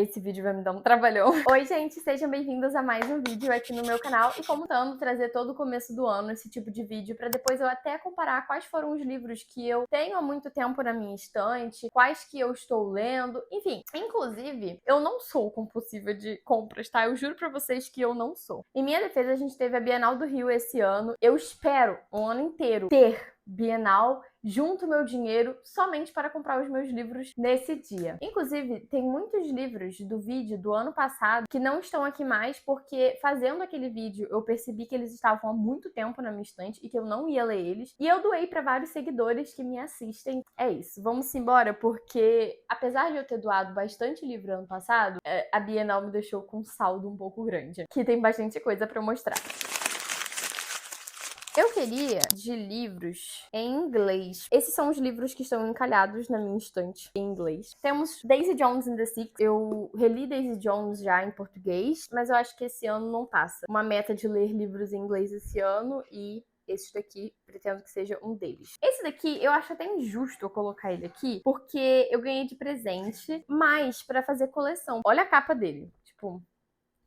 Esse vídeo vai me dar um trabalhão. Oi, gente, sejam bem-vindos a mais um vídeo aqui no meu canal. E como tentando trazer todo o começo do ano esse tipo de vídeo, pra depois eu até comparar quais foram os livros que eu tenho há muito tempo na minha estante, quais que eu estou lendo, enfim. Inclusive, eu não sou compulsiva de compras, tá? Eu juro pra vocês que eu não sou. Em minha defesa, a gente teve a Bienal do Rio esse ano. Eu espero um ano inteiro ter Bienal, junto meu dinheiro somente para comprar os meus livros nesse dia. Inclusive, tem muitos livros do vídeo do ano passado que não estão aqui mais porque fazendo aquele vídeo eu percebi que eles estavam há muito tempo na minha estante e que eu não ia ler eles. E eu doei para vários seguidores que me assistem. É isso, vamos embora porque apesar de eu ter doado bastante livro ano passado, a Bienal me deixou com um saldo um pouco grande, que tem bastante coisa para mostrar. Eu queria de livros em inglês. Esses são os livros que estão encalhados na minha estante em inglês. Temos Daisy Jones and the Six. Eu reli Daisy Jones já em português, mas eu acho que esse ano não passa. Uma meta de ler livros em inglês esse ano e esse daqui, pretendo que seja um deles. Esse daqui, eu acho até injusto eu colocar ele aqui, porque eu ganhei de presente, mas pra fazer coleção. Olha a capa dele, tipo...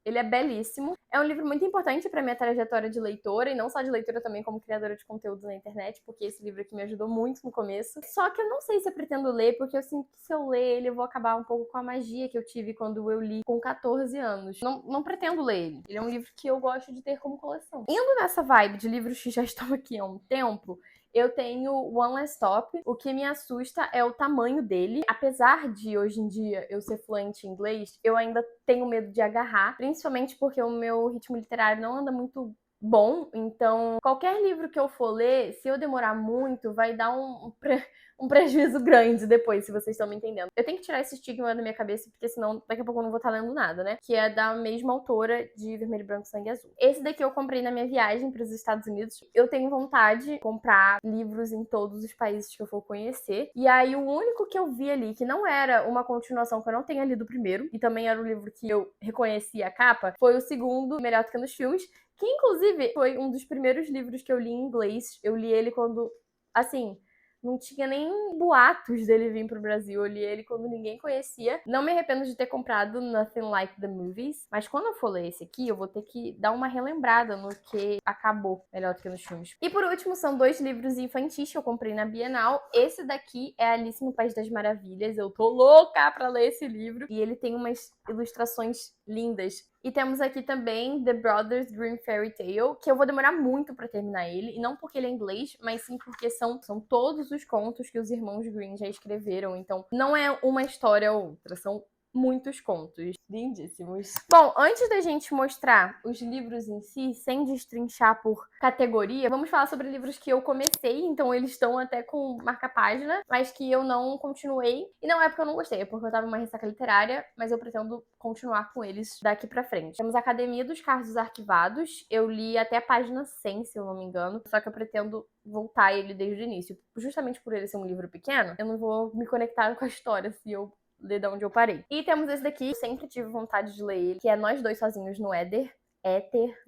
Ele é belíssimo. É um livro muito importante para minha trajetória de leitora, e não só de leitora, também como criadora de conteúdo na internet, porque esse livro aqui me ajudou muito no começo. Só que eu não sei se eu pretendo ler, porque eu sinto que se eu ler ele, eu vou acabar um pouco com a magia que eu tive quando eu li com 14 anos. Não pretendo ler ele. Ele é um livro que eu gosto de ter como coleção. Indo nessa vibe de livros que já estão aqui há um tempo, eu tenho One Last Stop. O que me assusta é o tamanho dele. Apesar de, hoje em dia, eu ser fluente em inglês, eu ainda tenho medo de agarrar, principalmente porque o meu ritmo literário não anda muito bom. Então, qualquer livro que eu for ler, se eu demorar muito, vai dar um prejuízo grande depois, se vocês estão me entendendo. Eu tenho que tirar esse estigma da minha cabeça, porque senão daqui a pouco eu não vou estar lendo nada, né? Que é da mesma autora de Vermelho, Branco, Sangue Azul. Esse daqui eu comprei na minha viagem para os Estados Unidos. Eu tenho vontade de comprar livros em todos os países que eu for conhecer. E aí o único que eu vi ali, que não era uma continuação, que eu não tenha lido o primeiro, e também era o livro que eu reconheci a capa, foi o segundo, Melhor do que nos Filmes, que inclusive foi um dos primeiros livros que eu li em inglês. Eu li ele quando, assim... não tinha nem boatos dele vir pro Brasil. Eu li ele quando ninguém conhecia. Não me arrependo de ter comprado Nothing Like the Movies. Mas quando eu for ler esse aqui, eu vou ter que dar uma relembrada no que acabou Melhor do que nos Filmes. E por último, são dois livros infantis que eu comprei na Bienal. Esse daqui é Alice no País das Maravilhas. Eu tô louca pra ler esse livro. E ele tem umas ilustrações lindas. E temos aqui também The Brothers Grimm Fairy Tale, que eu vou demorar muito pra terminar ele. E não porque ele é inglês, mas sim porque são todos os contos que os irmãos Grimm já escreveram. Então, não é uma história ou outra, são muitos contos lindíssimos. Bom, antes da gente mostrar os livros em si, sem destrinchar por categoria, vamos falar sobre livros que eu comecei, então eles estão até com marca-página, mas que eu não continuei. E não é porque eu não gostei, é porque eu tava numa ressaca literária, mas eu pretendo continuar com eles daqui pra frente. Temos Academia dos Casos Arquivados. Eu li até a página 100, se eu não me engano, só que eu pretendo voltar ele desde o início. Justamente por ele ser um livro pequeno, eu não vou me conectar com a história se eu ler de onde eu parei. E temos esse daqui, eu sempre tive vontade de ler ele, que é Nós Dois Sozinhos no Éter,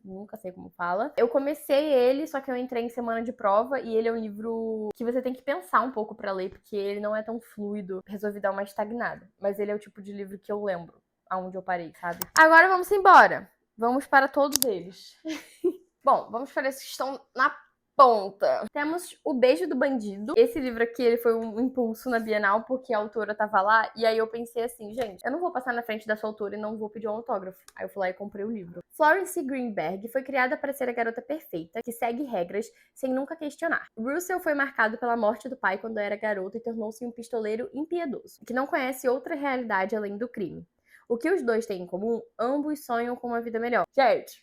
nunca sei como fala. Eu comecei ele, só que eu entrei em semana de prova, e ele é um livro que você tem que pensar um pouco pra ler, porque ele não é tão fluido. Resolvi dar uma estagnada, mas ele é o tipo de livro que eu lembro aonde eu parei, sabe? Agora vamos embora. Vamos para todos eles. Bom, vamos para esses que estão na ponta. Temos O Beijo do Bandido. Esse livro aqui, ele foi um impulso na Bienal, porque a autora tava lá, e aí eu pensei assim, gente, eu não vou passar na frente dessa autora e não vou pedir um autógrafo. Aí eu fui lá e comprei o livro. Florence Greenberg foi criada para ser a garota perfeita, que segue regras sem nunca questionar. Russell foi marcado pela morte do pai quando era garoto e tornou-se um pistoleiro impiedoso, que não conhece outra realidade além do crime. O que os dois têm em comum? Ambos sonham com uma vida melhor. Gente...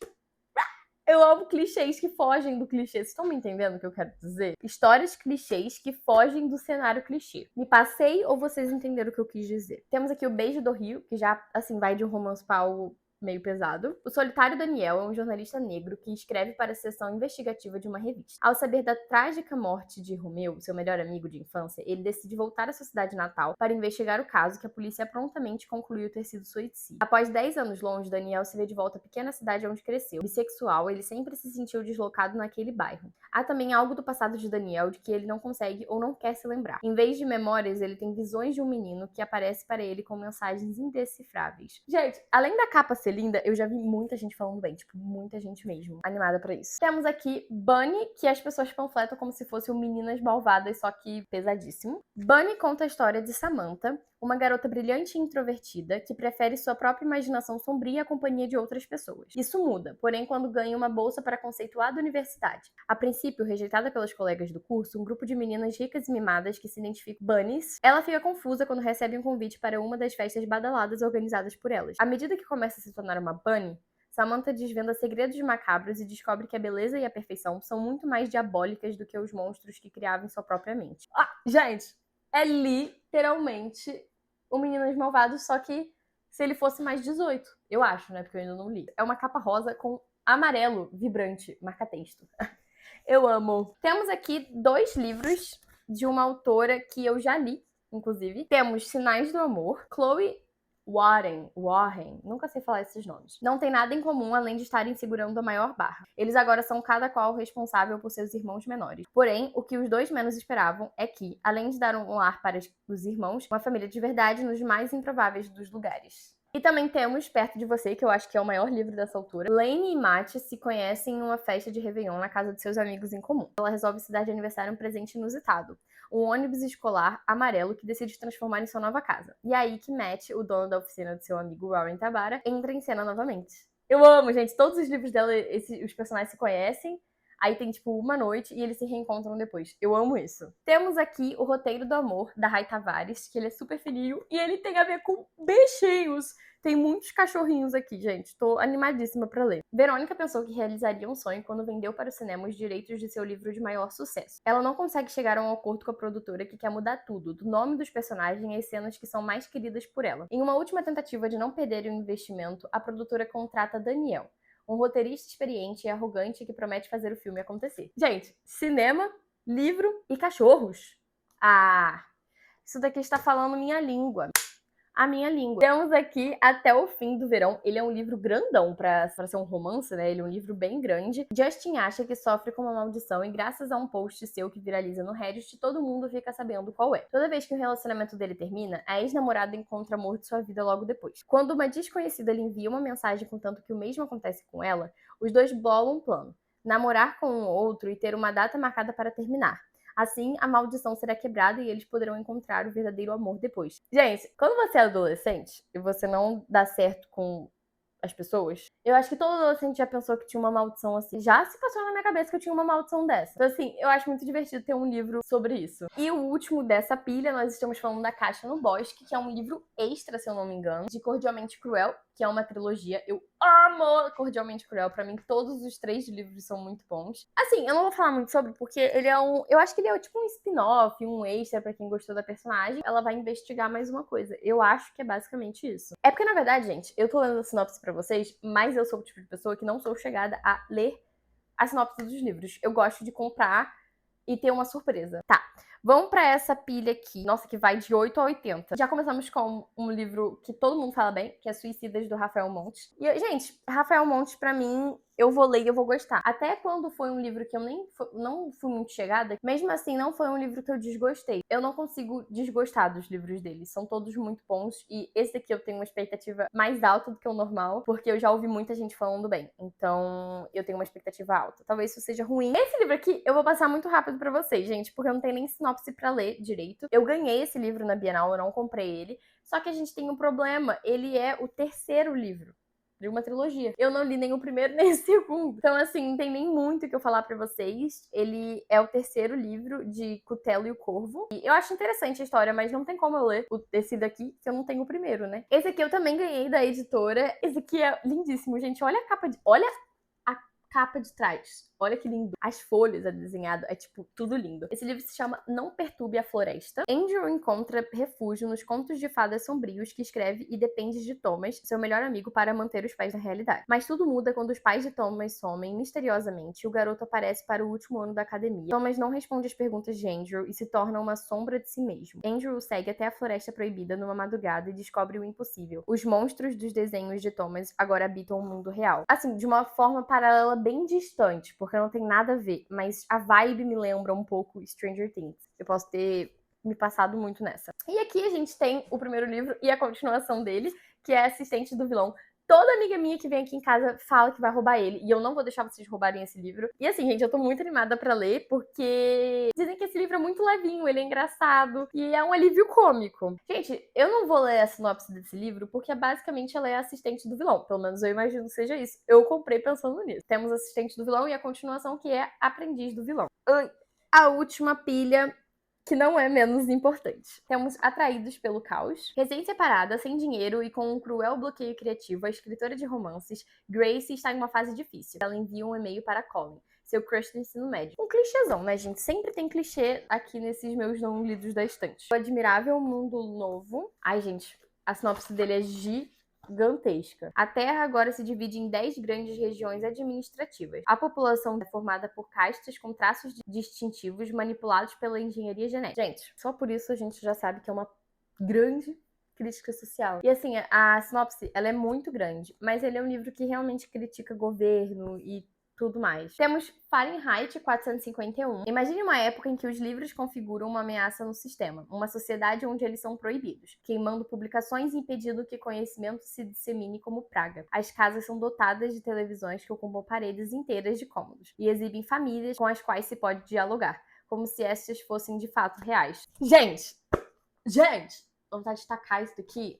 eu amo clichês que fogem do clichê. Vocês estão me entendendo o que eu quero dizer? Histórias clichês que fogem do cenário clichê. Me passei ou vocês entenderam o que eu quis dizer? Temos aqui O Beijo do Rio, que já, assim, vai de um romance para algo meio pesado. O Solitário Daniel é um jornalista negro que escreve para a seção investigativa de uma revista. Ao saber da trágica morte de Romeu, seu melhor amigo de infância, ele decide voltar à sua cidade natal para investigar o caso, que a polícia prontamente concluiu ter sido suicídio. Após 10 anos longe, Daniel se vê de volta à pequena cidade onde cresceu. Bissexual, ele sempre se sentiu deslocado naquele bairro. Há também algo do passado de Daniel de que ele não consegue ou não quer se lembrar. Em vez de memórias, ele tem visões de um menino que aparece para ele com mensagens indecifráveis. Gente, além da capa ser linda, eu já vi muita gente falando bem, tipo, muita gente mesmo animada pra isso. Temos aqui Bunny, que as pessoas panfletam como se fosse um Meninas Malvadas, só que pesadíssimo. Bunny conta a história de Samantha, uma garota brilhante e introvertida que prefere sua própria imaginação sombria à companhia de outras pessoas. Isso muda, porém, quando ganha uma bolsa para a conceituada universidade. A princípio, rejeitada pelas colegas do curso, um grupo de meninas ricas e mimadas que se identificam Bunnies, ela fica confusa quando recebe um convite para uma das festas badaladas organizadas por elas. À medida que começa a se tornar uma Bunny, Samantha desvenda segredos macabros e descobre que a beleza e a perfeição são muito mais diabólicas do que os monstros que criava em sua própria mente. Gente, é literalmente o Meninas Malvados, só que se ele fosse mais 18, eu acho, né? Porque eu ainda não li. É uma capa rosa com amarelo vibrante, marca-texto. Eu amo. Temos aqui 2 livros de uma autora que eu já li, inclusive. Temos Sinais do Amor, Chloe Warren, nunca sei falar esses nomes. Não tem nada em comum além de estarem segurando a maior barra. Eles agora são cada qual responsável por seus irmãos menores. Porém, o que os dois menos esperavam é que, além de dar um lar para os irmãos, uma família de verdade nos mais improváveis dos lugares. E também temos Perto de Você, que eu acho que é o maior livro dessa altura. Lane e Matt se conhecem em uma festa de Réveillon na casa de seus amigos em comum. Ela resolve se dar de aniversário um presente inusitado. Um ônibus escolar amarelo que decide se transformar em sua nova casa. E é aí que Matt, o dono da oficina de seu amigo Warren Tabara, entra em cena novamente. Eu amo, gente. Todos os livros dela, os personagens se conhecem. Aí tem, tipo, uma noite e eles se reencontram depois. Eu amo isso. Temos aqui o Roteiro do Amor, da Rai Tavares, que ele é super fininho e ele tem a ver com bichinhos. Tem muitos cachorrinhos aqui, gente. Tô animadíssima pra ler. Verônica pensou que realizaria um sonho quando vendeu para o cinema os direitos de seu livro de maior sucesso. Ela não consegue chegar a um acordo com a produtora que quer mudar tudo, do nome dos personagens às cenas que são mais queridas por ela. Em uma última tentativa de não perder o investimento, a produtora contrata Daniel, um roteirista experiente e arrogante que promete fazer o filme acontecer. Gente, cinema, livro e cachorros. Isso daqui está falando minha língua. A minha língua. Temos aqui Até o Fim do Verão. Ele é um livro grandão pra ser um romance, né? Ele é um livro bem grande. Justin acha que sofre com uma maldição e graças a um post seu que viraliza no Reddit, todo mundo fica sabendo qual é. Toda vez que o relacionamento dele termina, a ex-namorada encontra o amor de sua vida logo depois. Quando uma desconhecida lhe envia uma mensagem contanto que o mesmo acontece com ela, os dois bolam um plano. Namorar com um outro e ter uma data marcada para terminar. Assim, a maldição será quebrada e eles poderão encontrar o verdadeiro amor depois. Gente, quando você é adolescente e você não dá certo com as pessoas, eu acho que todo adolescente já pensou que tinha uma maldição assim. Já se passou na minha cabeça que eu tinha uma maldição dessa. Então, assim, eu acho muito divertido ter um livro sobre isso. E o último dessa pilha, nós estamos falando da Caixa no Bosque, que é um livro extra, se eu não me engano, de Cordialmente Cruel, que é uma trilogia. Eu amo Cordialmente Cruel. Pra mim, todos os 3 livros são muito bons. Assim, eu não vou falar muito sobre, porque ele é eu acho que ele é tipo um spin-off, um extra pra quem gostou da personagem. Ela vai investigar mais uma coisa. Eu acho que é basicamente isso. É porque, na verdade, gente, eu tô lendo a sinopse pra vocês, mas eu sou o tipo de pessoa que não sou chegada a ler a sinopse dos livros. Eu gosto de comprar e ter uma surpresa. Tá. Vamos pra essa pilha aqui. Nossa, que vai de 8 a 80. Já começamos com um livro que todo mundo fala bem, que é Suicidas, do Rafael Montes. E, gente, Rafael Montes, pra mim, eu vou ler e eu vou gostar. Até quando foi um livro que eu não fui muito chegada, mesmo assim, não foi um livro que eu desgostei. Eu não consigo desgostar dos livros dele. São todos muito bons. E esse aqui eu tenho uma expectativa mais alta do que o normal, porque eu já ouvi muita gente falando bem. Então, eu tenho uma expectativa alta. Talvez isso seja ruim. Esse livro aqui, eu vou passar muito rápido pra vocês, gente, porque eu não tenho nem sinopse pra ler direito. Eu ganhei esse livro na Bienal, eu não comprei ele. Só que a gente tem um problema. Ele é o 3º livro de uma trilogia. Eu não li nem o primeiro nem o segundo. Então, assim, não tem nem muito o que eu falar pra vocês. Ele é o 3º livro de Cutelo e o Corvo. E eu acho interessante a história, mas não tem como eu ler esse daqui se eu não tenho o primeiro, né? Esse aqui eu também ganhei da editora. Esse aqui é lindíssimo, gente. Olha a capa de trás. olha que lindo. As folhas é desenhado, é tipo tudo lindo. Esse livro se chama Não Perturbe a Floresta. Andrew encontra refúgio nos contos de fadas sombrios que escreve e depende de Thomas, seu melhor amigo, para manter os pais na realidade. Mas tudo muda quando os pais de Thomas somem misteriosamente e o garoto aparece para o último ano da academia. Thomas não responde às perguntas de Andrew e se torna uma sombra de si mesmo. Andrew o segue até a Floresta Proibida numa madrugada e descobre o impossível. Os monstros dos desenhos de Thomas agora habitam o mundo real. Assim, de uma forma paralela bem distante, porque não tem nada a ver, mas a vibe me lembra um pouco Stranger Things. Eu posso ter me passado muito nessa. E aqui a gente tem o primeiro livro e a continuação dele, que é Assistente do Vilão. Toda amiga minha que vem aqui em casa fala que vai roubar ele, e eu não vou deixar vocês roubarem esse livro. E assim, gente, eu tô muito animada pra ler, porque dizem que esse livro é muito levinho, ele é engraçado, e é um alívio cômico. Gente, eu não vou ler a sinopse desse livro, porque basicamente ela é assistente do vilão. Pelo menos eu imagino que seja isso. Eu comprei pensando nisso. Temos Assistente do Vilão e a continuação, que é Aprendiz do Vilão. A última pilha, que não é menos importante. Temos Atraídos pelo Caos. Recém-separada, sem dinheiro e com um cruel bloqueio criativo, a escritora de romances, Grace, está em uma fase difícil. Ela envia um e-mail para Colin, seu crush do ensino médio. Um clichêzão, né, gente? Sempre tem clichê aqui nesses meus não lidos da estante. O Admirável Mundo Novo. Ai, gente, a sinopse dele é gigantesca. A Terra agora se divide em 10 grandes regiões administrativas. A população é formada por castas com traços distintivos manipulados pela engenharia genética. Gente, só por isso a gente já sabe que é uma grande crítica social. E assim, a sinopse, ela é muito grande, mas ele é um livro que realmente critica governo e tudo mais. Temos Fahrenheit 451. Imagine uma época em que os livros configuram uma ameaça no sistema, uma sociedade onde eles são proibidos, queimando publicações e impedindo que conhecimento se dissemine como praga. As casas são dotadas de televisões que ocupam paredes inteiras de cômodos e exibem famílias com as quais se pode dialogar, como se estas fossem de fato reais. Gente! Vontade de tacar isso daqui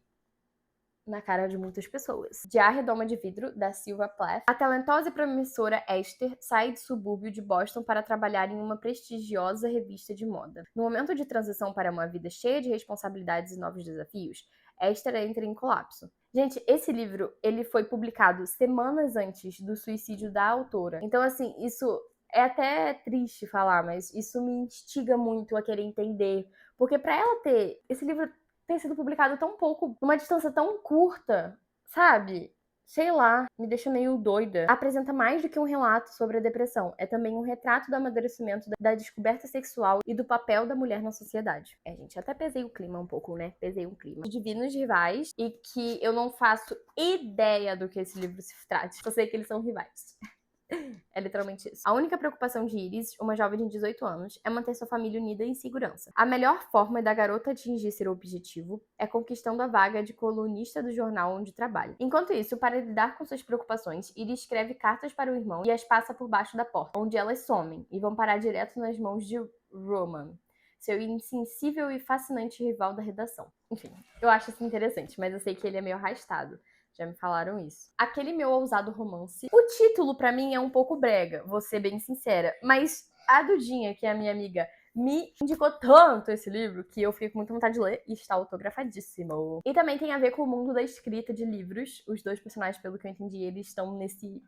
na cara de muitas pessoas. De A Redoma de Vidro, da Sylvia Plath. A talentosa e promissora Esther sai do subúrbio de Boston para trabalhar em uma prestigiosa revista de moda. No momento de transição para uma vida cheia de responsabilidades e novos desafios, Esther entra em colapso. Gente, esse livro, ele foi publicado semanas antes do suicídio da autora. Então, assim, isso é até triste falar, mas isso me instiga muito a querer entender. Porque pra ela ter esse livro ter sido publicado tão pouco, numa distância tão curta, sabe? Sei lá, me deixa meio doida. Apresenta mais do que um relato sobre a depressão. É também um retrato do amadurecimento, da descoberta sexual e do papel da mulher na sociedade. Gente, até pesei o clima um pouco, né? Pesei o clima. Divinos Rivais, e que eu não faço ideia do que esse livro se trata. Eu sei que eles são rivais. É literalmente isso. A única preocupação de Iris, uma jovem de 18 anos, é manter sua família unida em segurança. A melhor forma da garota atingir seu objetivo é conquistando a vaga de colunista do jornal onde trabalha. Enquanto isso, para lidar com suas preocupações, Iris escreve cartas para o irmão e as passa por baixo da porta, onde elas somem e vão parar direto nas mãos de Roman, seu insensível e fascinante rival da redação. Enfim, eu acho isso interessante, mas eu sei que ele é meio arrastado. Já me falaram isso. Aquele Meu Ousado Romance. O título, pra mim, é um pouco brega, vou ser bem sincera. Mas a Dudinha, que é a minha amiga, me indicou tanto esse livro que eu fiquei com muita vontade de ler e está autografadíssimo. E também tem a ver com o mundo da escrita de livros. Os dois personagens, pelo que eu entendi, eles estão nesse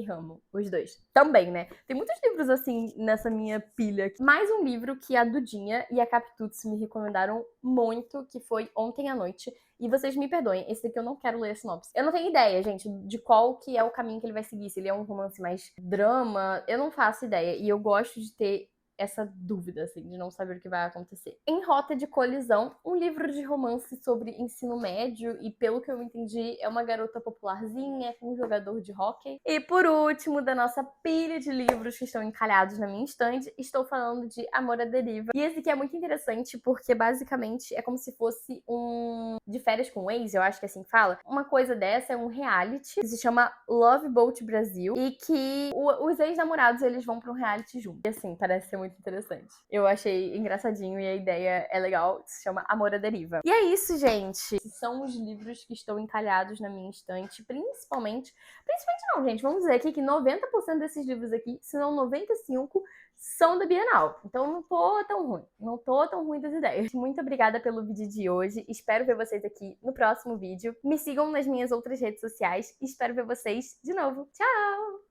ramo, os dois. Também, né? Tem muitos livros assim nessa minha pilha. Mais um livro que a Dudinha e a Capitutsi me recomendaram muito, que foi Ontem à Noite. E vocês me perdoem, esse daqui eu não quero ler a sinopse. Eu não tenho ideia, gente, de qual que é o caminho que ele vai seguir. Se ele é um romance mais drama, eu não faço ideia. E eu gosto de ter essa dúvida, assim, de não saber o que vai acontecer. Em Rota de Colisão, um livro de romance sobre ensino médio e, pelo que eu entendi, é uma garota popularzinha com um jogador de hóquei. E, por último, da nossa pilha de livros que estão encalhados na minha estante, estou falando de Amor à Deriva. E esse aqui é muito interessante porque, basicamente, é como se fosse um de férias com o ex, eu acho que é assim que fala. Uma coisa dessa é um reality que se chama Love Boat Brasil e que os ex-namorados, eles vão pra um reality juntos. E, assim, parece ser muito interessante. Eu achei engraçadinho e a ideia é legal. Se chama Amor à Deriva. E é isso, gente. Esses são os livros que estão encalhados na minha estante. Principalmente não, gente. Vamos dizer aqui que 90% desses livros aqui, se não 95%, são da Bienal. Então não tô tão ruim. Não tô tão ruim das ideias. Muito obrigada pelo vídeo de hoje. Espero ver vocês aqui no próximo vídeo. Me sigam nas minhas outras redes sociais. Espero ver vocês de novo. Tchau!